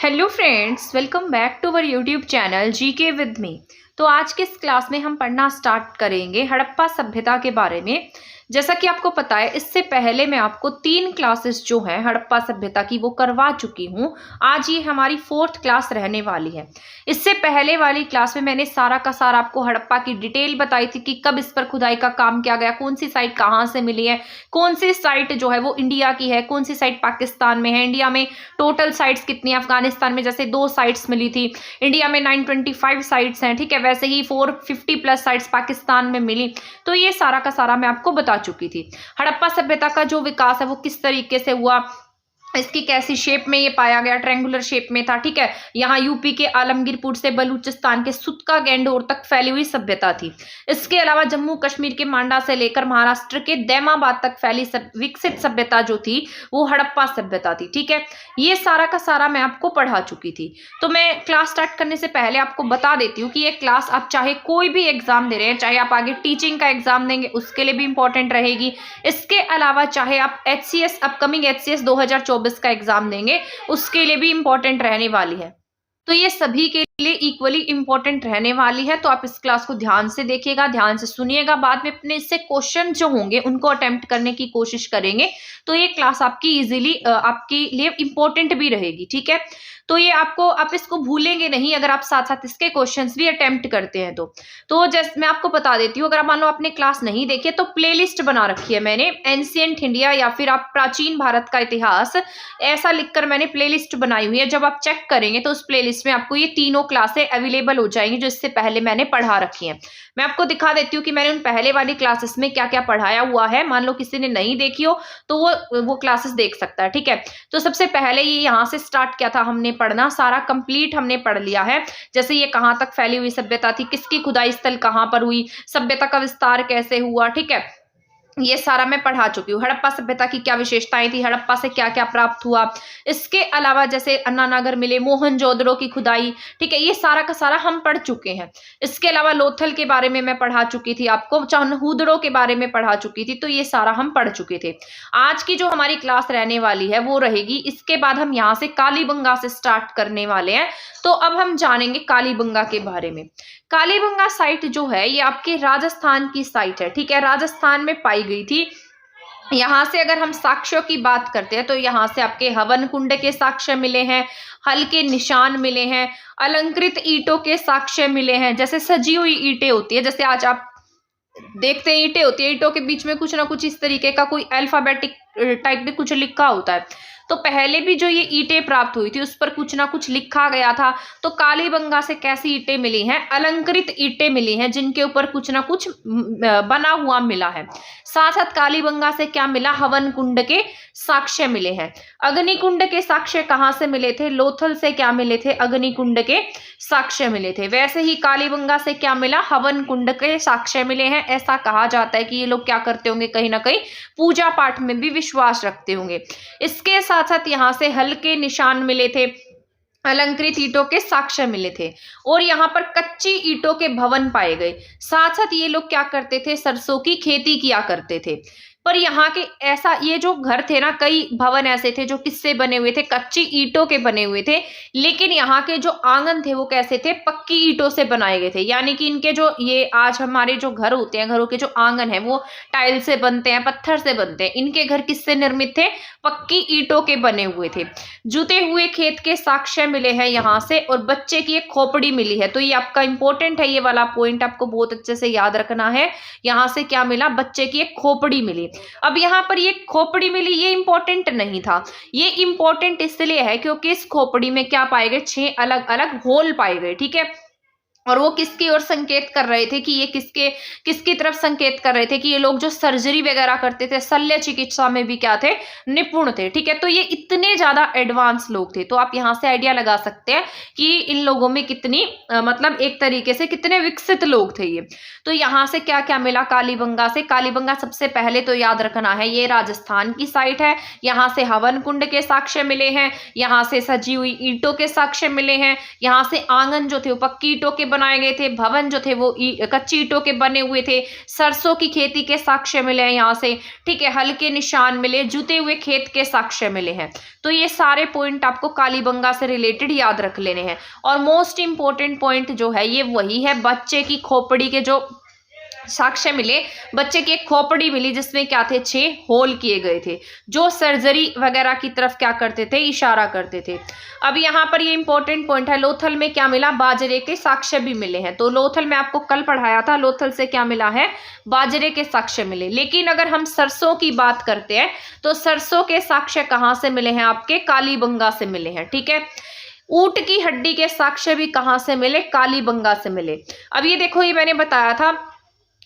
Hello friends, welcome back to our YouTube channel GK with me. तो आज के इस क्लास में हम पढ़ना स्टार्ट करेंगे हड़प्पा सभ्यता के बारे में। जैसा कि आपको पता है, इससे पहले मैं आपको 3 क्लासेस जो हैं हड़प्पा सभ्यता की वो करवा चुकी हूँ। आज ये हमारी 4th क्लास रहने वाली है। इससे पहले वाली क्लास में मैंने सारा का सारा आपको हड़प्पा की डिटेल बताई थी कि कब इस पर खुदाई का काम किया गया, कौन सी साइट कहाँ से मिली है, कौन सी साइट जो है वो इंडिया की है, कौन सी साइट पाकिस्तान में है, इंडिया में टोटल साइट्स कितनी है। अफगानिस्तान में जैसे 2 साइट्स मिली थी, इंडिया में 925 साइट्स हैं, ठीक है। वैसे ही 450 प्लस साइट्स पाकिस्तान में मिली। तो ये सारा का सारा मैं आपको बता चुकी थी। हड़प्पा सभ्यता का जो विकास है वो किस तरीके से हुआ, इसकी कैसी शेप में ये पाया गया, ट्रायंगुलर शेप में था, ठीक है। यहाँ यूपी के आलमगीरपुर से बलूचिस्तान के सुतका गैंडोर तक फैली हुई सभ्यता थी। इसके अलावा जम्मू कश्मीर के मांडा से लेकर महाराष्ट्र के दैमाबाद तक फैली विकसित सभ्यता जो थी वो हड़प्पा सभ्यता थी, ठीक है। ये सारा का सारा मैं आपको पढ़ा चुकी थी। तो मैं क्लास स्टार्ट करने से पहले आपको बता देती हूँ कि ये क्लास आप चाहे कोई भी एग्जाम दे रहे हैं, चाहे आप आगे टीचिंग का एग्जाम देंगे उसके लिए भी इंपॉर्टेंट रहेगी। इसके अलावा चाहे आप HCS अपकमिंग HCS 2024 का एग्जाम देंगे उसके लिए भी इंपॉर्टेंट रहने वाली है। तो ये सभी के लिए इक्वली इंपॉर्टेंट रहने वाली है। तो आप इस क्लास को ध्यान से देखिएगा, ध्यान से सुनिएगा। बाद में अपने इससे क्वेश्चन जो होंगे उनको अटेम्प्ट करने की कोशिश करेंगे। तो ये क्लास आपकी इजीली आपके लिए इंपॉर्टेंट भी रहेगी, ठीक है। तो ये आप इसको भूलेंगे नहीं अगर आप साथ साथ इसके क्वेश्चंस भी अटेम्प्ट करते हैं। तो जैसे मैं आपको बता देती हूँ, अगर आप मान लो आपने क्लास नहीं देखी तो प्लेलिस्ट बना रखी है मैंने, एंशिएंट इंडिया या फिर आप प्राचीन भारत का इतिहास, ऐसा लिखकर मैंने प्लेलिस्ट बनाई हुई है। जब आप चेक करेंगे तो उस प्लेलिस्ट में आपको ये तीनों क्लासें अवेलेबल हो जाएंगी जो इससे पहले मैंने पढ़ा रखी है। मैं आपको दिखा देती हूँ कि मैंने उन पहले वाली क्लासेस में क्या क्या पढ़ाया हुआ है। मान लो किसी ने नहीं देखी हो तो वो क्लासेस देख सकता है, ठीक है। तो सबसे पहले ये यहाँ से स्टार्ट किया था हमने पढ़ना, सारा कंप्लीट हमने पढ़ लिया है। जैसे ये कहाँ तक फैली हुई सभ्यता थी, किसकी खुदाई स्थल कहाँ पर हुई, सभ्यता का विस्तार कैसे हुआ, ठीक है। ये सारा मैं पढ़ा चुकी हूँ। हड़प्पा सभ्यता की क्या विशेषताएं थी, हड़प्पा से क्या क्या प्राप्त हुआ। इसके अलावा जैसे अन्नानागर मिले, मोहनजोदड़ो की खुदाई, ठीक है, ये सारा का सारा हम पढ़ चुके हैं। इसके अलावा लोथल के बारे में मैं पढ़ा चुकी थी, आपको चनहूदड़ो के बारे में पढ़ा चुकी थी। तो ये सारा हम पढ़ चुके थे। आज की जो हमारी क्लास रहने वाली है वो रहेगी, इसके बाद हम यहाँ से कालीबंगा से स्टार्ट करने वाले हैं। तो अब हम जानेंगे कालीबंगा के बारे में। कालीबंगा साइट जो है ये आपके राजस्थान की साइट है, ठीक है, राजस्थान में पाई गई थी। यहाँ से अगर हम साक्ष्यों की बात करते हैं तो यहाँ से आपके हवन कुंड के साक्ष्य मिले हैं, हल के निशान मिले हैं, अलंकृत ईंटों के साक्ष्य मिले हैं। जैसे सजी हुई ईंटें होती है, जैसे आज आप देखते हैं ईंटें होती है, ईंटों के बीच में कुछ ना कुछ इस तरीके का कोई अल्फाबेटिक टाइप में कुछ लिखा होता है। तो पहले भी जो ये ईंटें प्राप्त हुई थी उस पर कुछ ना कुछ लिखा गया था। तो कालीबंगा से कैसी ईंटें मिली हैं, अलंकृत ईंटें मिली हैं जिनके ऊपर कुछ ना कुछ बना हुआ मिला है। साथ साथ कालीबंगा से क्या मिला, हवन कुंड के साक्ष्य मिले हैं। अग्निकुंड के साक्ष्य कहाँ से मिले थे, लोथल से क्या मिले थे, अग्निकुंड के साक्ष्य मिले थे। वैसे ही कालीबंगा से क्या मिला, हवन कुंड के साक्ष्य मिले हैं। ऐसा कहा जाता है कि ये लोग क्या करते होंगे, कहीं ना कहीं पूजा पाठ में भी विश्वास रखते होंगे। इसके साथ साथ यहाँ से हल के निशान मिले थे, अलंकृत ईंटों के साक्ष्य मिले थे, और यहाँ पर कच्ची ईंटों के भवन पाए गए। साथ साथ ये लोग क्या करते थे, सरसों की खेती किया करते थे। पर यहाँ के ऐसा ये जो घर थे ना, कई भवन ऐसे थे जो किससे बने हुए थे, कच्ची ईंटों के बने हुए थे। लेकिन यहाँ के जो आंगन थे वो कैसे थे, पक्की ईंटों से बनाए गए थे। यानी कि इनके जो ये आज हमारे जो घर होते हैं, घरों के जो आंगन है वो टाइल से बनते हैं, पत्थर से बनते हैं। इनके घर किससे निर्मित थे, पक्की ईंटों के बने हुए थे। जुते हुए खेत के साक्ष्य मिले हैं यहाँ से, और बच्चे की एक खोपड़ी मिली है। तो ये आपका इंपॉर्टेंट है, ये वाला पॉइंट आपको बहुत अच्छे से याद रखना है। यहाँ से क्या मिला, बच्चे की एक खोपड़ी मिली। अब यहाँ पर ये खोपड़ी मिली, ये इंपॉर्टेंट नहीं था। ये इंपॉर्टेंट इसलिए है क्योंकि इस खोपड़ी में क्या पाए गए, 6 अलग अलग होल पाए गए, ठीक है। और वो किसकी ओर संकेत कर रहे थे कि ये किसकी तरफ संकेत कर रहे थे कि ये लोग जो सर्जरी वगैरह करते थे, शल्य चिकित्सा में भी क्या थे, निपुण थे, ठीक है। तो ये इतने ज्यादा एडवांस लोग थे। तो आप यहाँ से आइडिया लगा सकते हैं कि इन लोगों में कितनी मतलब एक तरीके से कितने विकसित लोग थे ये। तो यहाँ से क्या क्या मिला कालीबंगा से, कालीबंगा सबसे पहले तो याद रखना है ये राजस्थान की साइट है। यहाँ से हवन कुंड के साक्ष्य मिले हैं, यहाँ से सजी हुई ईंटों के साक्ष्य मिले हैं, यहाँ से आंगन जो थे वो पक्की ईंटों के बनाए गए थे, भवन जो थे वो कच्ची ईंटों के बने हुए थे, सरसों की खेती के साक्ष्य मिले हैं यहाँ से, ठीक है, हल के निशान मिले, जुते हुए खेत के साक्ष्य मिले हैं। तो ये सारे पॉइंट आपको कालीबंगा से रिलेटेड याद रख लेने हैं। और मोस्ट इंपॉर्टेंट पॉइंट जो है ये वही है, बच्चे की खोपड़ी के जो साक्ष्य मिले, बच्चे की एक खोपड़ी मिली जिसमें क्या थे, 6 होल किए गए थे, जो सर्जरी वगैरह की तरफ क्या करते थे, इशारा करते थे। अब यहाँ पर ये इंपॉर्टेंट पॉइंट है, लोथल में क्या मिला, बाजरे के साक्ष्य भी मिले हैं। तो लोथल में आपको कल पढ़ाया था, लोथल से क्या मिला है, बाजरे के साक्ष्य मिले। लेकिन अगर हम सरसों की बात करते हैं तो सरसों के साक्ष्य कहाँ से मिले हैं, आपके कालीबंगा से मिले हैं, ठीक है। ऊंट की हड्डी के साक्ष्य भी कहाँ से मिले, कालीबंगा से मिले। अब ये देखो, ये मैंने बताया था,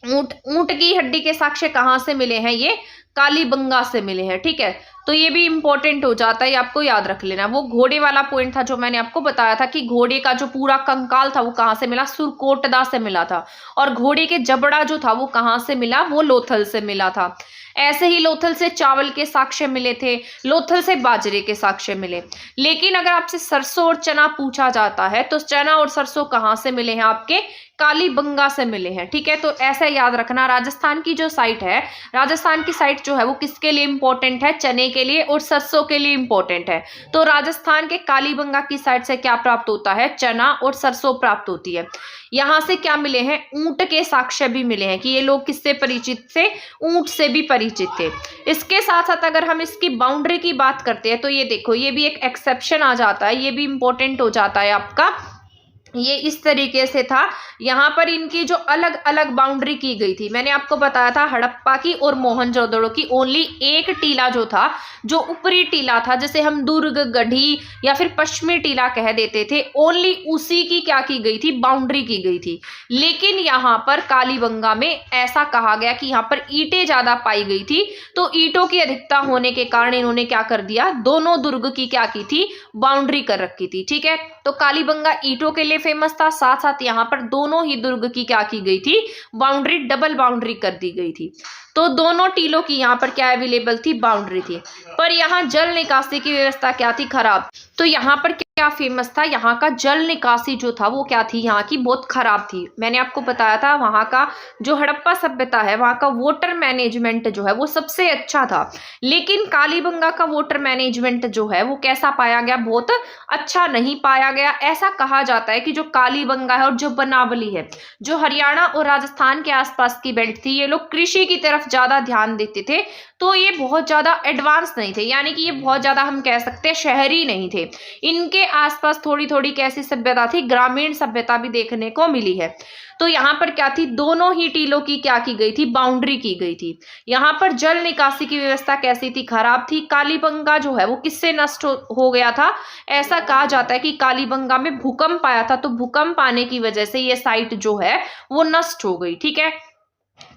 ऊंट की हड्डी के साक्ष्य कहाँ से मिले हैं, ये कालीबंगा से मिले हैं, ठीक है। तो ये भी इंपॉर्टेंट हो जाता है, आपको याद रख लेना। वो घोड़े वाला पॉइंट था जो मैंने आपको बताया था कि घोड़े का जो पूरा कंकाल था वो कहाँ से मिला, सुरकोटदा से मिला था। और घोड़े के जबड़ा जो था वो कहाँ से मिला, वो लोथल से मिला था। ऐसे ही लोथल से चावल के साक्ष्य मिले थे, लोथल से बाजरे के साक्ष्य मिले। लेकिन अगर आपसे सरसों और चना पूछा जाता है तो चना और सरसों कहाँ से मिले हैं, आपके कालीबंगा से मिले हैं, ठीक है। तो ऐसा याद रखना, राजस्थान की जो साइट है, राजस्थान की साइट जो है वो किसके लिए इंपॉर्टेंट है, चने के लिए और सरसों के लिए इंपॉर्टेंट है। तो राजस्थान के कालीबंगा की साइड से क्या प्राप्त होता है, चना और सरसों प्राप्त होती है। यहाँ से क्या मिले हैं, ऊंट के साक्ष्य भी मिले हैं कि ये लोग किससे परिचित थे, ऊंट से भी परिचित थे। इसके साथ साथ अगर हम इसकी बाउंड्री की बात करते हैं तो ये देखो, ये भी एक एक्सेप्शन आ जाता है, ये भी इंपॉर्टेंट हो जाता है आपका। ये इस तरीके से था, यहाँ पर इनकी जो अलग अलग बाउंड्री की गई थी, मैंने आपको बताया था हड़प्पा की और मोहनजोदड़ो की ओनली एक टीला जो था, जो ऊपरी टीला था, जिसे हम दुर्ग, गढ़ी या फिर पश्चिमी टीला कह देते थे, ओनली उसी की क्या की गई थी, बाउंड्री की गई थी। लेकिन यहाँ पर कालीबंगा में ऐसा कहा गया कि यहाँ पर ईंटें ज्यादा पाई गई थी, तो ईंटों की अधिकता होने के कारण इन्होंने क्या कर दिया, दोनों दुर्ग की क्या की थी, बाउंड्री कर रखी थी, ठीक है। तो कालीबंगा ईंटों के लिए फेमस था, साथ साथ यहाँ पर दोनों ही दुर्ग की क्या की गई थी, बाउंड्री, डबल बाउंड्री कर दी गई थी। तो दोनों टीलों की यहाँ पर क्या अवेलेबल थी, बाउंड्री थी। पर यहाँ जल निकासी की व्यवस्था क्या थी, खराब। तो यहाँ पर क्या फेमस था, यहाँ का जल निकासी जो था वो क्या थी, यहाँ की बहुत खराब थी। मैंने आपको बताया था वहाँ का जो हड़प्पा सभ्यता है वहाँ का वाटर मैनेजमेंट जो है वो सबसे अच्छा था। लेकिन कालीबंगा का वाटर मैनेजमेंट जो है वो कैसा पाया गया, बहुत अच्छा नहीं पाया गया। ऐसा कहा जाता है कि जो कालीबंगा है और जो बनावली है, जो हरियाणा और राजस्थान के आसपास की बेल्ट थी, ये लोग कृषि की तरफ ज्यादा ध्यान देते थे, तो ये बहुत ज्यादा एडवांस नहीं थे, यानी कि ये बहुत ज्यादा हम कह सकते हैं शहरी नहीं थे। इनके आसपास थोड़ी थोड़ी कैसी सभ्यता थी, ग्रामीण सभ्यता भी देखने को मिली है। तो यहाँ पर क्या थी, दोनों ही टीलों की क्या की गई थी, बाउंड्री की गई थी। यहाँ पर जल निकासी की व्यवस्था कैसी थी, खराब थी। कालीबंगा जो है वो किससे नष्ट हो गया था, ऐसा कहा जाता है कि कालीबंगा में भूकंप आया था, तो भूकंप आने की वजह से ये साइट जो है वो नष्ट हो गई, ठीक है।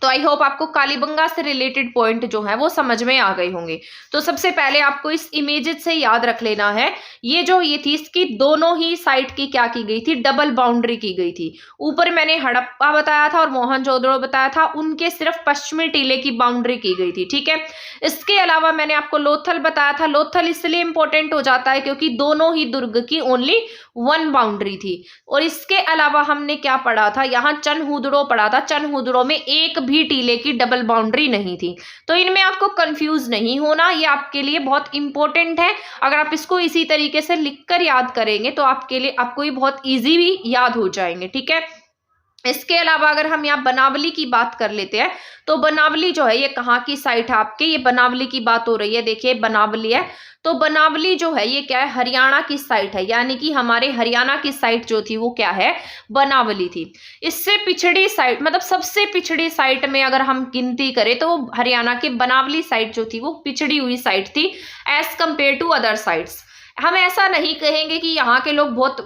तो आई होप आपको कालीबंगा से रिलेटेड पॉइंट जो है वो समझ में आ गए होंगे। तो सबसे पहले आपको इस इमेजेस से याद रख लेना है, ये जो ये थी इसकी दोनों ही साइड की क्या की गई थी, डबल बाउंड्री की गई थी। ऊपर मैंने हड़प्पा बताया था और मोहनजोदड़ो बताया था, उनके सिर्फ पश्चिमी टीले की बाउंड्री की गई थी, ठीक है। इसके अलावा मैंने आपको लोथल बताया था। लोथल इसलिए इंपॉर्टेंट हो जाता है क्योंकि दोनों ही दुर्ग की ओनली 1 बाउंड्री थी। और इसके अलावा हमने क्या पढ़ा था, यहाँ चनहुदड़ो पढ़ा था। चनहुदड़ो में एक भी टीले की डबल बाउंड्री नहीं थी। तो इनमें आपको कंफ्यूज नहीं होना, ये आपके लिए बहुत इंपॉर्टेंट है। अगर आप इसको इसी तरीके से लिखकर याद करेंगे तो आपके लिए, आपको ये बहुत इजी भी याद हो जाएंगे, ठीक है। इसके अलावा अगर हम यहाँ बनावली की बात कर लेते हैं तो बनावली जो है ये कहाँ की साइट है आपके, ये बनावली की बात हो रही है, देखिए बनावली है। तो बनावली जो है ये क्या है, हरियाणा की साइट है, यानी कि हमारे हरियाणा की साइट जो थी वो क्या है, बनावली थी। इससे पिछड़ी साइट, मतलब सबसे पिछड़ी साइट में अगर हम गिनती करें तो हरियाणा की बनावली साइट जो थी वो पिछड़ी हुई साइट थी as compare to other sites. हम ऐसा नहीं कहेंगे कि यहाँ के लोग बहुत,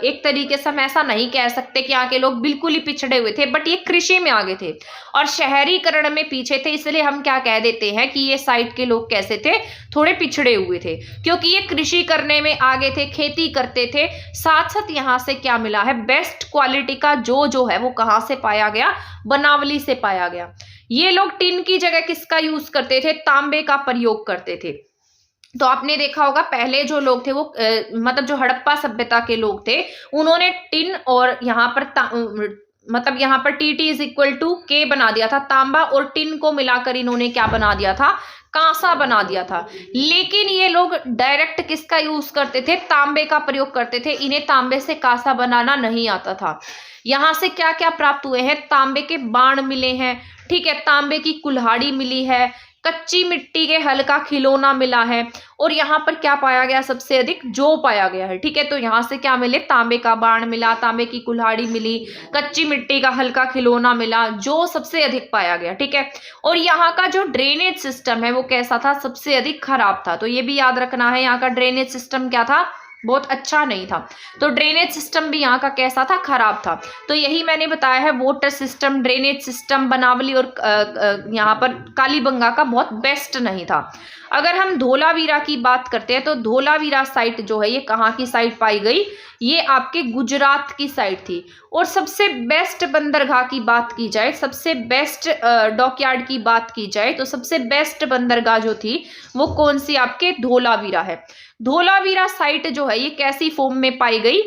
एक तरीके से हम ऐसा नहीं कह सकते कि यहाँ के लोग बिल्कुल ही पिछड़े हुए थे, बट ये कृषि में आगे थे और शहरीकरण में पीछे थे, इसलिए हम क्या कह देते हैं कि ये साइड के लोग कैसे थे, थोड़े पिछड़े हुए थे, क्योंकि ये कृषि करने में आगे थे, खेती करते थे। साथ साथ यहाँ से क्या मिला है, बेस्ट क्वालिटी का जो है वो कहाँ से पाया गया, बनावली से पाया गया। ये लोग टिन की जगह किसका यूज करते थे, तांबे का प्रयोग करते थे। तो आपने देखा होगा पहले जो लोग थे वो मतलब जो हड़प्पा सभ्यता के लोग थे, उन्होंने टिन और यहाँ पर मतलब यहाँ पर टी इज इक्वल टू के बना दिया था, तांबा और टिन को मिलाकर इन्होंने क्या बना दिया था, कांसा बना दिया था। लेकिन ये लोग डायरेक्ट किसका यूज करते थे, तांबे का प्रयोग करते थे, इन्हें तांबे से कांसा बनाना नहीं आता था। यहाँ से क्या क्या प्राप्त हुए हैं, तांबे के बाण मिले हैं, ठीक है, तांबे की कुल्हाड़ी मिली है, कच्ची मिट्टी के हल्का खिलौना मिला है, और यहाँ पर क्या पाया गया, सबसे अधिक जौ पाया गया है, ठीक है। तो यहाँ से क्या मिले, तांबे का बाण मिला, तांबे की कुल्हाड़ी मिली, कच्ची मिट्टी का हल्का खिलौना मिला, जौ सबसे अधिक पाया गया, ठीक है। और यहाँ का जो ड्रेनेज सिस्टम है वो कैसा था, सबसे अधिक खराब था। तो ये भी याद रखना है, यहाँ का ड्रेनेज सिस्टम क्या था, बहुत अच्छा नहीं था। तो ड्रेनेज सिस्टम भी यहाँ का कैसा था, खराब था। तो यही मैंने बताया है, वाटर सिस्टम, ड्रेनेज सिस्टम बनावली और यहाँ पर कालीबंगा का बहुत बेस्ट नहीं था। अगर हम धोलावीरा की बात करते हैं तो धोलावीरा साइट जो है ये कहाँ की साइट पाई गई, ये आपके गुजरात की साइट थी। और सबसे बेस्ट बंदरगाह की बात की जाए, सबसे बेस्ट डॉकयार्ड की बात की जाए, तो सबसे बेस्ट बंदरगाह जो थी वो कौन सी, आपके धोलावीरा है। धोलावीरा साइट जो है ये कैसी फॉर्म में पाई गई,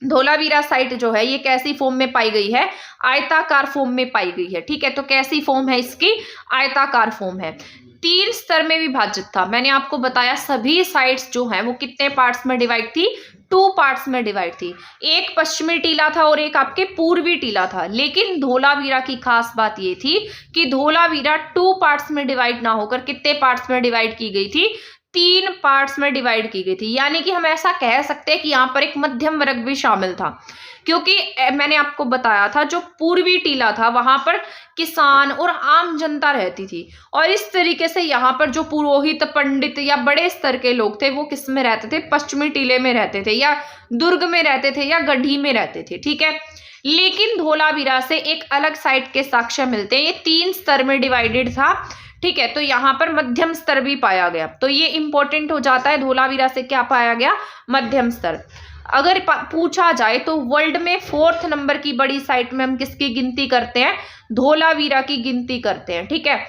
धोलावीरा साइट जो है ये कैसी फॉर्म में पाई गई है, आयताकार फॉर्म में पाई गई है, ठीक है। तो कैसी फॉर्म है इसकी, आयताकार फॉर्म है। 3 स्तर में विभाजित था। मैंने आपको बताया सभी साइट्स जो हैं वो कितने पार्ट्स में डिवाइड थी, 2 पार्ट्स में डिवाइड थी। एक पश्चिमी टीला था और एक आपके पूर्वी टीला था। लेकिन धोलावीरा की खास बात ये थी कि धोलावीरा 2 पार्ट्स में डिवाइड ना होकर कितने पार्ट्स में डिवाइड की गई थी, 3 पार्ट्स में डिवाइड की गई थी। यानी कि हम ऐसा कह सकते हैं कि यहाँ पर एक मध्यम वर्ग भी शामिल था, क्योंकि मैंने आपको बताया था जो पूर्वी टीला था वहां पर किसान और आम जनता रहती थी। और इस तरीके से यहाँ पर जो पुरोहित, पंडित या बड़े स्तर के लोग थे वो किस में रहते थे, पश्चिमी टीले में रहते थे, या दुर्ग में रहते थे, या गढ़ी में रहते थे, ठीक है। लेकिन धोलावीरा से एक अलग साइट के साक्ष्य मिलते हैं, ये 3 स्तर में डिवाइडेड था, ठीक है। तो यहाँ पर मध्यम स्तर भी पाया गया। तो ये इंपॉर्टेंट हो जाता है, धोलावीरा से क्या पाया गया, मध्यम स्तर। अगर पूछा जाए तो वर्ल्ड में 4th नंबर की बड़ी साइट में हम किसकी गिनती करते हैं, धोलावीरा की गिनती करते हैं, ठीक है।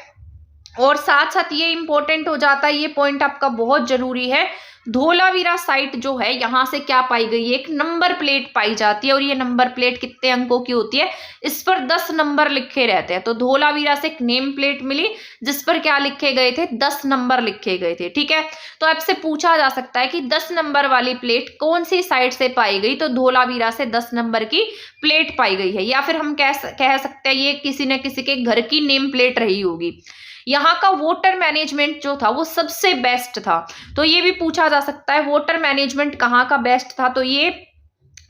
और साथ साथ ये इंपॉर्टेंट हो जाता है, ये पॉइंट आपका बहुत जरूरी है, धोलावीरा साइट जो है यहाँ से क्या पाई गई है, एक नंबर प्लेट पाई जाती है। और ये नंबर प्लेट कितने अंकों की होती है, इस पर 10 नंबर लिखे रहते हैं। तो धोलावीरा से एक नेम प्लेट मिली जिस पर क्या लिखे गए थे, 10 नंबर लिखे गए थे, ठीक है। तो आपसे पूछा जा सकता है कि 10 नंबर वाली प्लेट कौन सी साइट से पाई गई, तो धोलावीरा से 10 नंबर की प्लेट पाई गई है। या फिर हम कह सकते हैं ये किसी न किसी के घर की नेम प्लेट रही होगी। यहाँ का वाटर मैनेजमेंट जो था वो सबसे बेस्ट था। तो ये भी पूछा जा सकता है वाटर मैनेजमेंट कहाँ का बेस्ट था, तो ये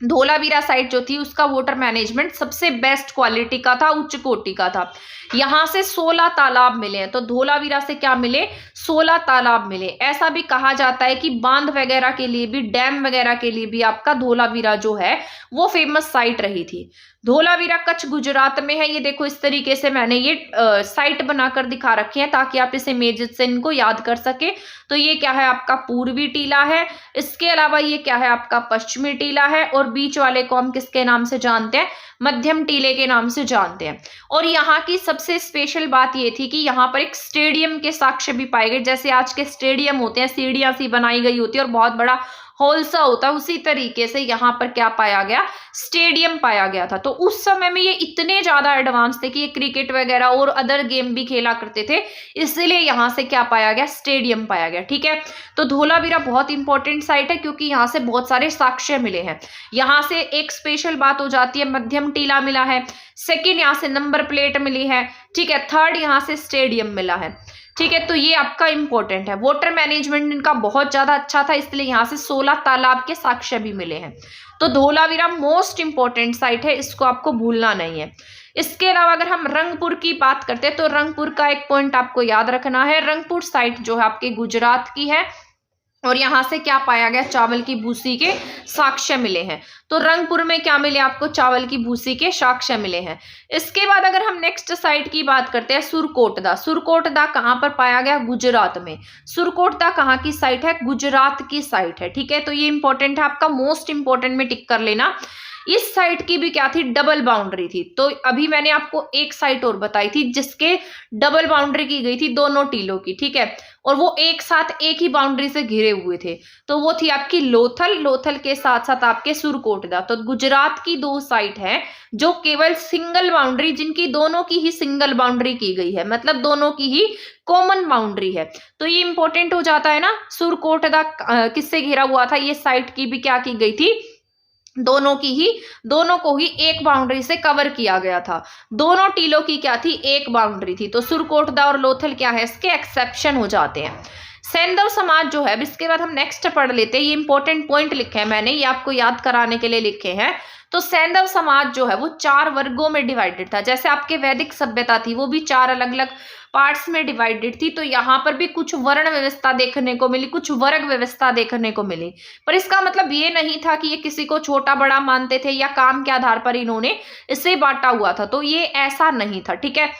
धोलावीरा साइट जो थी उसका वाटर मैनेजमेंट सबसे बेस्ट क्वालिटी का था, उच्च कोटि का था। यहाँ से 16 तालाब मिले हैं। तो धोलावीरा से क्या मिले, 16 तालाब मिले। ऐसा भी कहा जाता है कि बांध वगैरह के लिए भी, डैम वगैरह के लिए भी आपका धोलावीरा जो है वो फेमस साइट रही थी। धोलावीरा कच्छ गुजरात में है। ये देखो इस तरीके से मैंने ये साइट बनाकर दिखा रखी है ताकि आप इस इमेज से इनको याद कर सके। तो ये क्या है, आपका पूर्वी टीला है। इसके अलावा ये क्या है, आपका पश्चिमी टीला है। और बीच वाले को हम किसके नाम से जानते हैं, मध्यम टीले के नाम से जानते हैं। और यहाँ की सबसे स्पेशल बात ये थी कि यहाँ पर एक स्टेडियम के साक्ष्य भी पाए गए। जैसे आज के स्टेडियम होते हैं, सीढ़ियां सी बनाई गई होती है और बहुत बड़ा हॉल सा होता है, उसी तरीके से यहाँ पर क्या पाया गया, स्टेडियम पाया गया था। तो उस समय में ये इतने ज्यादा एडवांस थे कि ये क्रिकेट वगैरह और अदर गेम भी खेला करते थे, इसलिए यहाँ से क्या पाया गया, स्टेडियम पाया गया, ठीक है। तो धोलावीरा बहुत इंपॉर्टेंट साइट है क्योंकि यहाँ से बहुत सारे साक्ष्य मिले हैं। यहाँ से एक स्पेशल बात हो जाती है, मध्यम टीला मिला है। सेकेंड, यहाँ से नंबर प्लेट मिली है, ठीक है। थर्ड, यहाँ से स्टेडियम मिला है, ठीक है। तो ये आपका इंपॉर्टेंट है। वाटर मैनेजमेंट इनका बहुत ज्यादा अच्छा था, इसलिए यहाँ से 16 तालाब के साक्ष्य भी मिले हैं। तो धोलावीरा मोस्ट इंपॉर्टेंट साइट है, इसको आपको भूलना नहीं है। इसके अलावा अगर हम रंगपुर की बात करते हैं तो रंगपुर का एक पॉइंट आपको याद रखना है। रंगपुर साइट जो है आपके गुजरात की है और यहाँ से क्या पाया गया, चावल की भूसी के साक्ष्य मिले हैं। तो रंगपुर में क्या मिले आपको, चावल की भूसी के साक्ष्य मिले हैं। इसके बाद अगर हम नेक्स्ट साइट की बात करते हैं, सुरकोटदा। सुरकोटदा कहाँ पर पाया गया, गुजरात में। सुरकोटदा कहाँ की साइट है, गुजरात की साइट है, ठीक है। तो ये इंपॉर्टेंट है, आपका मोस्ट इंपॉर्टेंट में टिक कर लेना। इस साइड की भी क्या थी, डबल बाउंड्री थी। तो अभी मैंने आपको एक साइड और बताई थी जिसके डबल बाउंड्री की गई थी दोनों टीलों की, ठीक है, और वो एक साथ एक ही बाउंड्री से घिरे हुए थे। तो वो थी आपकी लोथल, लोथल के साथ साथ आपके सुरकोटदा। तो गुजरात की दो साइट है जो केवल सिंगल बाउंड्री, जिनकी दोनों की ही सिंगल बाउंड्री की गई है, मतलब दोनों की ही कॉमन बाउंड्री है। तो ये इंपॉर्टेंट हो जाता है ना। सुरकोटदा किससे घिरा हुआ था, ये साइट की भी क्या की गई थी, दोनों को ही एक बाउंड्री से कवर किया गया था। दोनों टीलों की क्या थी, एक बाउंड्री थी। तो सुरकोटदा और लोथल क्या है, इसके एक्सेप्शन हो जाते हैं। सैंधव समाज जो है, इसके बाद हम नेक्स्ट पढ़ लेते हैं। ये इंपॉर्टेंट पॉइंट लिखे हैं मैंने, ये आपको याद कराने के लिए लिखे हैं। तो सैंधव समाज जो है वो 4 वर्गों में डिवाइडेड था। जैसे आपके वैदिक सभ्यता थी वो भी 4 अलग अलग पार्ट्स में डिवाइडेड थी। तो यहाँ पर भी कुछ वर्ण व्यवस्था देखने को मिली, कुछ वर्ग व्यवस्था देखने को मिली। पर इसका मतलब ये नहीं था कि ये किसी को छोटा बड़ा मानते थे या काम के आधार पर इन्होंने इसे बांटा हुआ था, तो ये ऐसा नहीं था, ठीक है।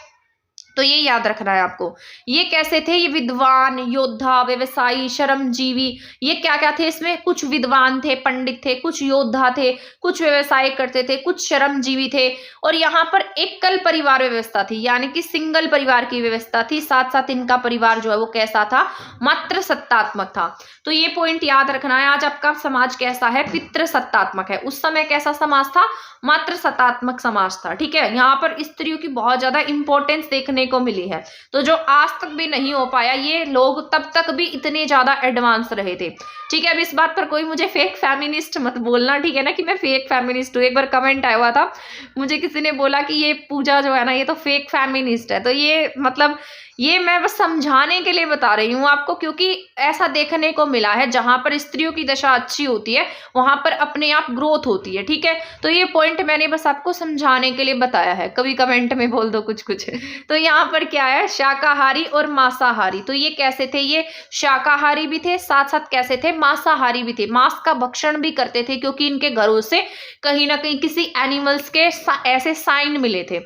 तो ये याद रखना है आपको। ये कैसे थे, ये विद्वान, योद्धा, व्यवसायी, श्रमजीवी, ये क्या क्या थे इसमें, कुछ विद्वान थे, पंडित थे, कुछ योद्धा थे, कुछ व्यवसाय करते थे, कुछ श्रमजीवी थे, और यहाँ पर एकल परिवार व्यवस्था थी, यानी कि सिंगल परिवार की व्यवस्था थी। साथ साथ इनका परिवार जो है वो कैसा था, मात्र सत्तात्मक था। तो ये पॉइंट याद रखना है। आज आपका समाज कैसा है, पितृ सत्तात्मक है। उस समय कैसा समाज था, मात्र सत्तात्मक समाज था, ठीक है। यहाँ पर स्त्रियों की बहुत ज्यादा इंपॉर्टेंस देखने को मिली है। तो जो आज तक भी नहीं हो पाया, ये लोग तब तक भी इतने ज्यादा एडवांस रहे थे, ठीक है। अब इस बात पर कोई मुझे फेक फेमिनिस्ट मत बोलना, ठीक है ना, कि मैं फेक फेमिनिस्ट हूँ। एक बार कमेंट आया हुआ था, मुझे किसी ने बोला कि ये पूजा जो है ना, ये तो फेक फेमिनिस्ट है। तो ये मतलब ये मैं बस समझाने के लिए बता रही हूँ आपको, क्योंकि ऐसा देखने को मिला है जहां पर स्त्रियों की दशा अच्छी होती है वहां पर अपने आप ग्रोथ होती है, ठीक है। तो ये पॉइंट मैंने बस आपको समझाने के लिए बताया है, कभी कमेंट में बोल दो कुछ कुछ। तो यहाँ पर क्या है, शाकाहारी और मांसाहारी। तो ये कैसे थे, ये शाकाहारी भी थे, साथ साथ कैसे थे, मांसाहारी भी थे। मांस का भक्षण भी करते थे क्योंकि इनके घरों से कहीं ना कहीं किसी एनिमल्स के ऐसे साइन मिले थे।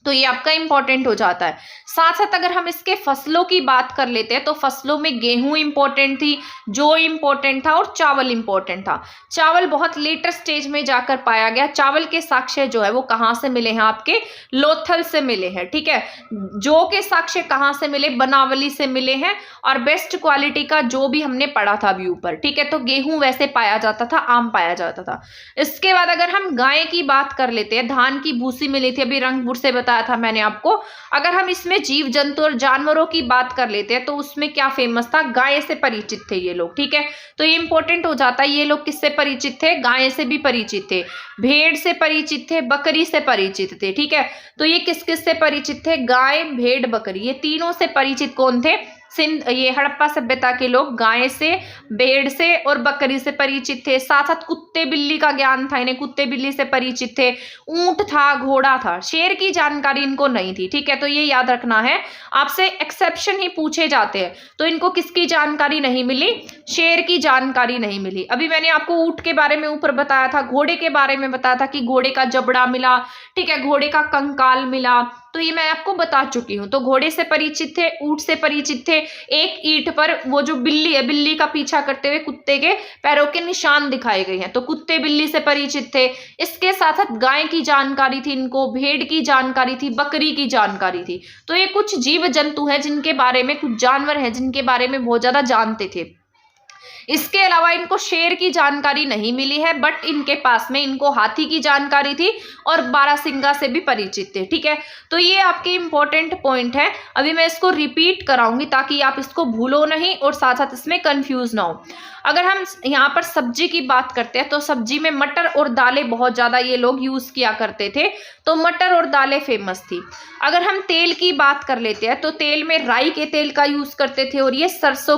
तो ये आपका इंपॉर्टेंट हो जाता है। साथ साथ अगर हम इसके फसलों की बात कर लेते हैं तो फसलों में गेहूं इंपॉर्टेंट थी, जौ इंपॉर्टेंट था और चावल इंपॉर्टेंट था। चावल बहुत लेटर स्टेज में जाकर पाया गया। चावल के साक्ष्य जो है वो कहाँ से मिले हैं, आपके लोथल से मिले हैं, ठीक है। जौ के साक्ष्य कहाँ से मिले, बनावली से मिले हैं, और बेस्ट क्वालिटी का जो भी हमने पढ़ा था अभी ऊपर, ठीक है। तो गेहूं वैसे पाया जाता था, आम पाया जाता था। इसके बाद अगर हम गाय की बात कर लेते हैं, धान की भूसी मिली थी, अभी रंगपुर से बताया था मैंने आपको। अगर हम इसमें जीव जंतु और जानवरों की बात कर लेते हैं तो उसमें क्या फेमस था, गाय से परिचित थे ये लोग, ठीक है। तो ये इंपॉर्टेंट हो जाता है, ये लोग किससे परिचित थे, गाय से भी परिचित थे, भेड़ से परिचित थे, बकरी से परिचित थे, ठीक है। तो ये किस किस से परिचित थे, गाय, भेड़, बकरी, ये तीनों से परिचित कौन थे, ये हड़प्पा सभ्यता के लोग गाय से, भेड़ से और बकरी से परिचित थे। साथ साथ कुत्ते बिल्ली का ज्ञान था इन्हें, कुत्ते बिल्ली से परिचित थे। ऊंट था, घोड़ा था, शेर की जानकारी इनको नहीं थी, ठीक है। तो ये याद रखना है, आपसे एक्सेप्शन ही पूछे जाते हैं। तो इनको किसकी जानकारी नहीं मिली, शेर की जानकारी नहीं मिली। अभी मैंने आपको ऊंट के बारे में ऊपर बताया था, घोड़े के बारे में बताया था कि घोड़े का जबड़ा मिला, ठीक है, घोड़े का कंकाल मिला। तो ये मैं आपको बता चुकी हूँ। तो घोड़े से परिचित थे, ऊंट से परिचित थे। एक ईंट पर वो जो बिल्ली है, बिल्ली का पीछा करते हुए कुत्ते के पैरों के निशान दिखाए गए हैं, तो कुत्ते बिल्ली से परिचित थे। इसके साथ साथ गाय की जानकारी थी इनको, भेड़ की जानकारी थी, बकरी की जानकारी थी। तो ये कुछ जीव जंतु हैं जिनके बारे में, कुछ जानवर हैं जिनके बारे में बहुत ज्यादा जानते थे। इसके अलावा इनको शेर की जानकारी नहीं मिली है, बट इनके पास में इनको हाथी की जानकारी थी और बारहसिंगा से भी परिचित थे, ठीक है। तो ये आपके इंपॉर्टेंट पॉइंट है। अभी मैं इसको रिपीट कराऊंगी ताकि आप इसको भूलो नहीं और साथ साथ इसमें कंफ्यूज ना हो। अगर हम यहाँ पर सब्जी की बात करते हैं तो सब्जी में मटर और दालें बहुत ज्यादा ये लोग यूज किया करते थे, तो मटर और दालें फेमस थी। अगर हम तेल की बात कर लेते हैं तो तेल में राई के तेल का यूज करते थे और ये सरसों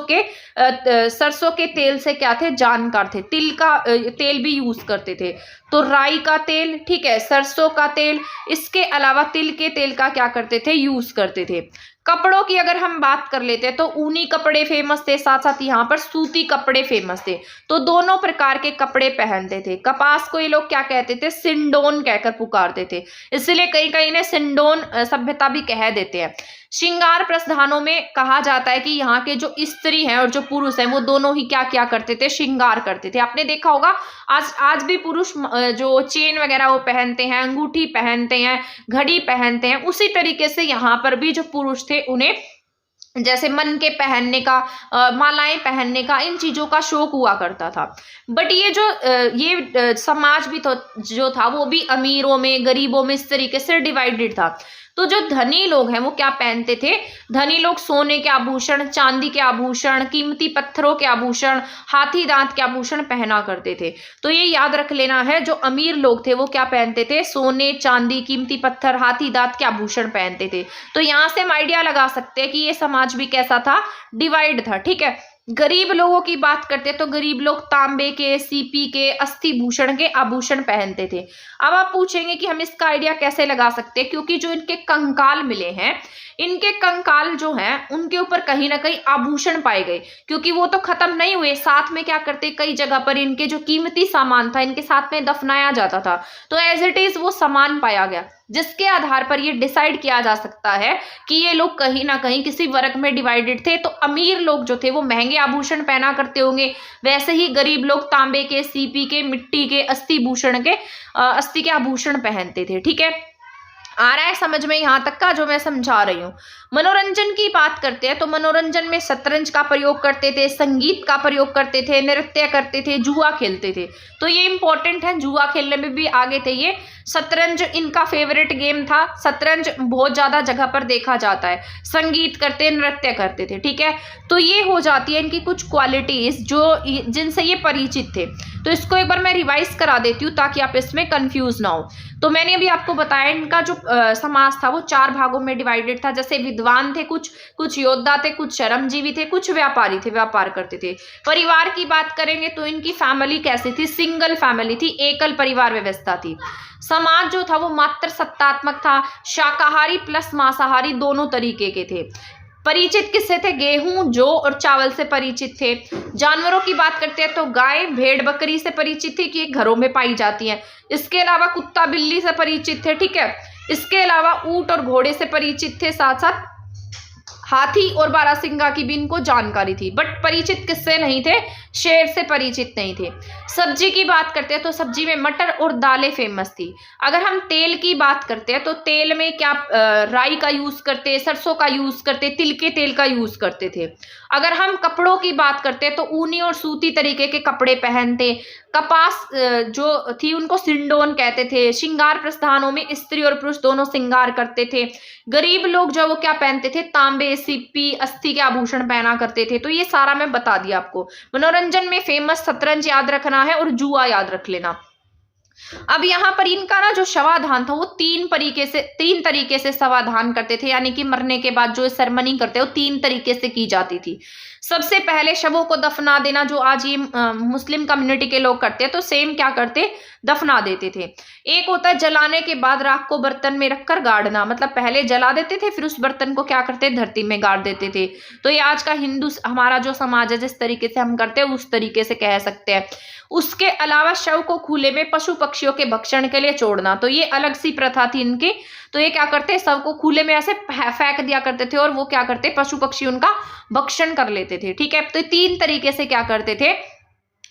के तेल से क्या थे, जानकार थे। तिल का तेल भी यूज करते थे। तो राई का तेल, ठीक है, सरसों का तेल, इसके अलावा तिल के तेल का क्या करते थे, यूज करते थे। कपड़ों की अगर हम बात कर लेते हैं तो ऊनी कपड़े फेमस थे, साथ साथ यहाँ पर सूती कपड़े फेमस थे। तो दोनों प्रकार के कपड़े पहनते थे। कपास को ये लोग क्या कहते थे, सिंडोन कहकर पुकारते थे, इसलिए कहीं कहीं ने सिंडोन सभ्यता भी कह देते हैं। श्रृंगार प्रस्थानों में कहा जाता है कि यहाँ के जो स्त्री हैं और जो पुरुष हैं वो दोनों ही क्या क्या करते थे, श्रृंगार करते थे। आपने देखा होगा आज भी पुरुष जो चेन वगैरह वो पहनते हैं, अंगूठी पहनते हैं, घड़ी पहनते हैं, उसी तरीके से यहाँ पर भी जो पुरुष थे उन्हें जैसे मन के पहनने का, मालाएं पहनने का, इन चीजों का शौक हुआ करता था। बट ये जो समाज भी जो था वो भी अमीरों में, गरीबों में इस तरीके से डिवाइडेड था। तो जो धनी लोग हैं वो क्या पहनते थे, धनी लोग सोने के आभूषण, चांदी के आभूषण, कीमती पत्थरों के आभूषण, हाथी दांत के आभूषण पहना करते थे। तो ये याद रख लेना है, जो अमीर लोग थे वो क्या पहनते थे, सोने, चांदी, कीमती पत्थर, हाथी दांत के आभूषण पहनते थे। तो यहाँ से हम आइडिया लगा सकते हैं कि ये समाज भी कैसा था, डिवाइड था। ठीक है, गरीब लोगों की बात करते हैं तो गरीब लोग तांबे के, सीपी के, अस्थि भूषण के आभूषण पहनते थे। अब आप पूछेंगे कि हम इसका आइडिया कैसे लगा सकते हैं, क्योंकि जो इनके कंकाल मिले हैं, इनके कंकाल जो हैं उनके ऊपर कहीं ना कहीं आभूषण पाए गए, क्योंकि वो तो खत्म नहीं हुए, साथ में क्या करते, कई जगह पर इनके जो कीमती सामान था इनके साथ में दफनाया जाता था। तो एज इट इज वो सामान पाया गया, जिसके आधार पर ये डिसाइड किया जा सकता है कि ये लोग कहीं ना कहीं किसी वर्ग में डिवाइडेड थे। तो अमीर लोग जो थे वो महंगे आभूषण पहना करते होंगे, वैसे ही गरीब लोग तांबे के, सीपी के, मिट्टी के, अस्थि के आभूषण पहनते थे। ठीक है, आ रहा है समझ में यहाँ तक का जो मैं समझा रही हूँ। मनोरंजन की बात करते हैं तो मनोरंजन में शतरंज का प्रयोग करते थे, संगीत का प्रयोग करते थे, नृत्य करते थे, जुआ खेलते थे। तो ये इंपॉर्टेंट है, जुआ खेलने में भी आगे थे ये। शतरंज इनका फेवरेट गेम था, शतरंज बहुत ज्यादा जगह पर देखा जाता है। संगीत करते, नृत्य करते थे। ठीक है, तो ये हो जाती है इनकी कुछ क्वालिटीज जो जिनसे ये परिचित थे। तो इसको एक बार मैं रिवाइज करा देती हूँ ताकि आप इसमें कंफ्यूज ना हो। तो मैंने अभी आपको बताया इनका जो समाज था वो 4 भागों में डिवाइडेड था। जैसे विद्वान थे, कुछ योद्धा थे, कुछ श्रमजीवी थे, कुछ व्यापारी थे, व्यापार करते थे। परिवार की बात करेंगे तो इनकी फैमिली कैसी थी, सिंगल फैमिली थी, एकल परिवार व्यवस्था थी। समाज जो था वो मात्र सत्तात्मक था, शाकाहारी प्लस मांसाहारी दोनों तरीके के थे। परिचित किससे थे, गेहूं, जौ और चावल से परिचित थे। जानवरों की बात करते हैं तो गाय, भेड़, बकरी से परिचित थी कि ये घरों में पाई जाती हैं। इसके अलावा कुत्ता, बिल्ली से परिचित थे। ठीक है, इसके अलावा ऊंट और घोड़े से परिचित थे, साथ साथ हाथी और बारहसिंगा की भी इनको जानकारी थी। बट परिचित किससे नहीं थे, शेर से परिचित नहीं थे। सब्जी की बात करते हैं तो सब्जी में मटर और दालें फेमस थी। अगर हम तेल की बात करते हैं तो तेल में क्या राई का यूज करते, सरसों का यूज करते, तिल के तेल का यूज करते थे। अगर हम कपड़ों की बात करते हैं तो ऊनी और सूती तरीके के कपड़े पहनते। कपास जो थी उनको सिंडोन कहते थे। श्रृंगार प्रस्थानों में स्त्री और पुरुष दोनों श्रृंगार करते थे। गरीब लोग जो वो क्या पहनते थे, तांबे, सीपी, अस्थि के आभूषण पहना करते थे। तो ये सारा मैं बता दिया आपको। मनोरंजन में फेमस शतरंज याद रखना है और जुआ याद रख लेना। अब यहाँ पर इनका ना जो शवाधान था वो 3 तरीके से शवाधान करते थे, यानी कि मरने के बाद जो सेरेमनी करते हैं वो 3 तरीके से की जाती थी। सबसे पहले शवों को दफना देना, जो आज ये मुस्लिम कम्युनिटी के लोग करते हैं, तो सेम क्या करते, दफना देते थे। एक होता है जलाने के बाद राख को बर्तन में रखकर गाड़ना, मतलब पहले जला देते थे फिर उस बर्तन को क्या करते, धरती में गाड़ देते थे। तो ये आज का हिंदू हमारा जो समाज है जिस तरीके से हम करते हैं उस तरीके से कह सकते हैं। उसके अलावा शव को खुले में पशु पक्षियों के भक्षण के लिए छोड़ना, तो ये अलग सी प्रथा थी इनकी। तो ये क्या करते, शव को खुले में ऐसे फेंक दिया करते थे और वो क्या करते, पशु पक्षी उनका भक्षण कर लेते थे। ठीक है, तो 3 तरीके से क्या करते थे,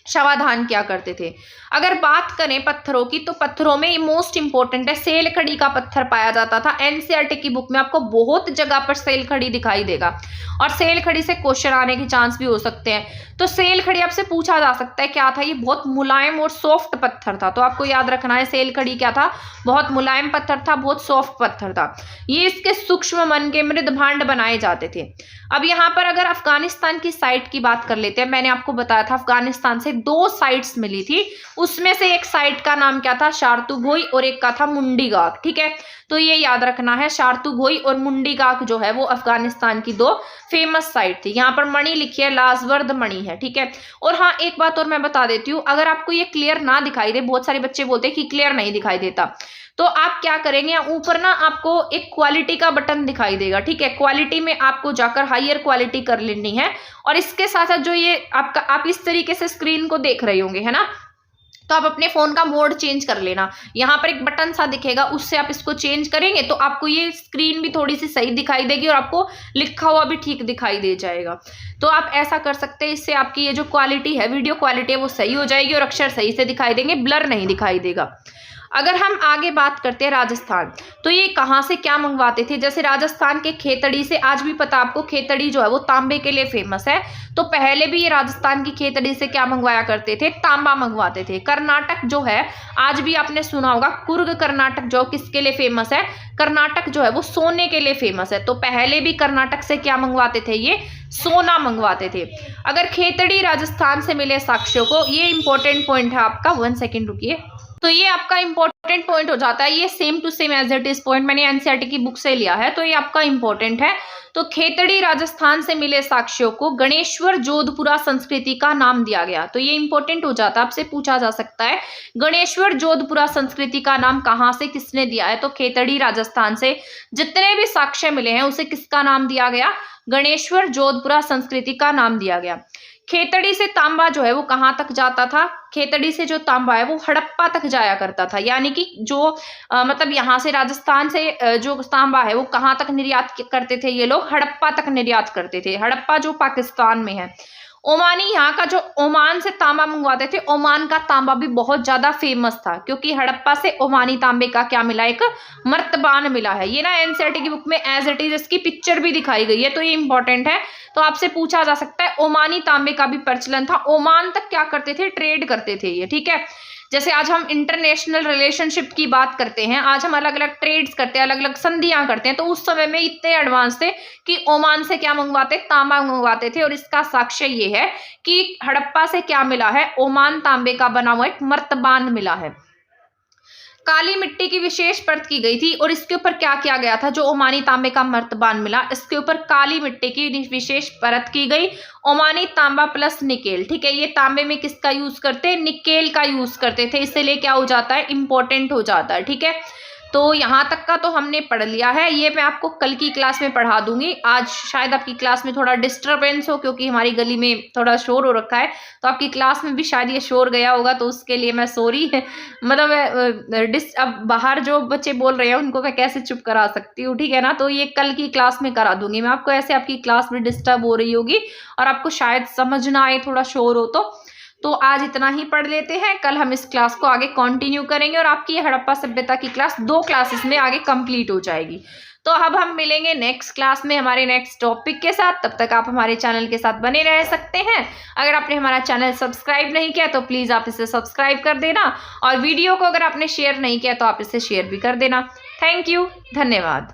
शवाधान क्या करते थे। अगर बात करें पत्थरों की तो पत्थरों में मोस्ट इंपॉर्टेंट है सेल खड़ी का पत्थर पाया जाता था। एनसीईआरटी की बुक में आपको बहुत जगह पर सेल खड़ी दिखाई देगा और सेल खड़ी से क्वेश्चन आने के चांस भी हो सकते हैं। तो सेल खड़ी आपसे पूछा जा सकता है क्या था, ये बहुत मुलायम और सॉफ्ट पत्थर था। तो आपको याद रखना है सेल खड़ी क्या था, बहुत मुलायम पत्थर था, बहुत सॉफ्ट पत्थर था। ये इसके सूक्ष्म मन के मृद भांड बनाए जाते थे। अब यहाँ पर अगर अफगानिस्तान की साइट की बात कर लेते हैं, मैंने आपको बताया था अफगानिस्तान से 2 साइट्स मिली थी, उसमें से एक साइट का नाम क्या था, शारतुघोई, और एक का था मुंडीगाक। ठीक है, तो ये याद रखना है, शारतुघोई और मुंडीगाक जो है वो अफगानिस्तान की 2 फेमस साइट थी। यहाँ पर मणि लिखी है, लाजवर्द मणि है। ठीक है, और हाँ एक बात और मैं बता देती हूँ, अगर आपको ये क्लियर ना दिखाई दे, बहुत सारे बच्चे बोलते हैं कि क्लियर नहीं दिखाई देता, तो आप क्या करेंगे, यहाँ ऊपर ना आपको एक क्वालिटी का बटन दिखाई देगा, ठीक है। क्वालिटी में आपको जाकर हायर क्वालिटी कर लेनी है, और इसके साथ साथ जो ये आपका आप इस तरीके से स्क्रीन को देख रहे होंगे, है ना, तो आप अपने फोन का मोड चेंज कर लेना। यहाँ पर एक बटन सा दिखेगा, उससे आप इसको चेंज करेंगे तो आपको ये स्क्रीन भी थोड़ी सी सही दिखाई देगी और आपको लिखा हुआ भी ठीक दिखाई दे जाएगा। तो आप ऐसा कर सकते हैं, इससे आपकी ये जो क्वालिटी है, वीडियो क्वालिटी है, वो सही हो जाएगी और अक्षर सही से दिखाई देंगे, ब्लर नहीं दिखाई देगा। अगर हम आगे बात करते हैं राजस्थान, तो ये कहाँ से क्या मंगवाते थे, जैसे राजस्थान के खेतड़ी से, आज भी पता आपको खेतड़ी जो है वो तांबे के लिए फेमस है, तो पहले भी ये राजस्थान की खेतड़ी से क्या मंगवाया करते थे, तांबा मंगवाते थे। कर्नाटक जो है, आज भी आपने सुना होगा, कुर्ग कर्नाटक जो किसके लिए फेमस है, कर्नाटक जो है वो सोने के लिए फेमस है, तो पहले भी कर्नाटक से क्या मंगवाते थे, ये सोना मंगवाते थे। अगर खेतड़ी राजस्थान से मिले साक्ष्यों को, ये इंपॉर्टेंट पॉइंट है आपका, 1 सेकेंड रुकिए, तो ये आपका इंपॉर्टेंट पॉइंट हो जाता है, ये same to same as it is point मैंने एनसीईआरटी की बुक से लिया है, तो ये आपका इंपॉर्टेंट है। तो खेतड़ी राजस्थान से मिले साक्ष्यों को गणेश्वर जोधपुरा संस्कृति का नाम दिया गया, तो ये इंपॉर्टेंट हो जाता है, आपसे पूछा जा सकता है गणेश्वर जोधपुरा संस्कृति का नाम कहाँ से किसने दिया है, तो खेतड़ी राजस्थान से जितने भी साक्ष्य मिले हैं उसे किसका नाम दिया गया, गणेश्वर जोधपुरा संस्कृति का नाम दिया गया। खेतड़ी से तांबा जो है वो कहाँ तक जाता था, खेतड़ी से जो तांबा है वो हड़प्पा तक जाया करता था, यानी कि जो मतलब यहाँ से राजस्थान से जो तांबा है वो कहाँ तक निर्यात करते थे ये लोग, हड़प्पा तक निर्यात करते थे। हड़प्पा जो पाकिस्तान में है। ओमानी, यहाँ का जो ओमान से तांबा मंगवाते थे, ओमान का तांबा भी बहुत ज्यादा फेमस था, क्योंकि हड़प्पा से ओमानी तांबे का क्या मिला, एक मर्तबान मिला है। ये ना एनसीईआरटी की बुक में एज इट इज इसकी पिक्चर भी दिखाई गई है, तो ये इंपॉर्टेंट है। तो आपसे पूछा जा सकता है, ओमानी तांबे का भी प्रचलन था, ओमान तक क्या करते थे, ट्रेड करते थे ये, ठीक है। जैसे आज हम इंटरनेशनल रिलेशनशिप की बात करते हैं, आज हम अलग अलग ट्रेड्स करते हैं, अलग अलग संधियां करते हैं, तो उस समय में इतने एडवांस थे कि ओमान से क्या मंगवाते, तांबा मंगवाते थे। और इसका साक्ष्य ये है कि हड़प्पा से क्या मिला है, ओमान तांबे का बना हुआ एक मर्तबान मिला है। काली मिट्टी की विशेष परत की गई थी, और इसके ऊपर क्या किया गया था, जो ओमानी तांबे का मर्तबान मिला, इसके ऊपर काली मिट्टी की विशेष परत की गई, ओमानी तांबा प्लस निकेल, ठीक है। ये तांबे में किसका यूज करते हैं, निकेल का यूज करते थे, इसलिए क्या हो जाता है, इंपॉर्टेंट हो जाता है, ठीक है। तो यहाँ तक का तो हमने पढ़ लिया है, ये मैं आपको कल की क्लास में पढ़ा दूंगी। आज शायद आपकी क्लास में थोड़ा डिस्टरबेंस हो, क्योंकि हमारी गली में थोड़ा शोर हो रखा है, तो आपकी क्लास में भी शायद ये शोर गया होगा, तो उसके लिए मैं सॉरी मतलब अब बाहर जो बच्चे बोल रहे हैं उनको मैं कैसे चुप करा सकती हूँ, ठीक है ना। तो ये कल की क्लास में करा दूंगी मैं आपको, ऐसे आपकी क्लास में डिस्टर्ब हो रही होगी और आपको शायद समझ ना आए, थोड़ा शोर हो तो आज इतना ही पढ़ लेते हैं। कल हम इस क्लास को आगे कंटिन्यू करेंगे और आपकी हड़प्पा सभ्यता की क्लास 2 क्लासेस में आगे कंप्लीट हो जाएगी। तो अब हम मिलेंगे नेक्स्ट क्लास में हमारे नेक्स्ट टॉपिक के साथ। तब तक आप हमारे चैनल के साथ बने रह सकते हैं। अगर आपने हमारा चैनल सब्सक्राइब नहीं किया तो प्लीज़ आप इसे सब्सक्राइब कर देना, और वीडियो को अगर आपने शेयर नहीं किया तो आप इसे शेयर भी कर देना। थैंक यू, धन्यवाद।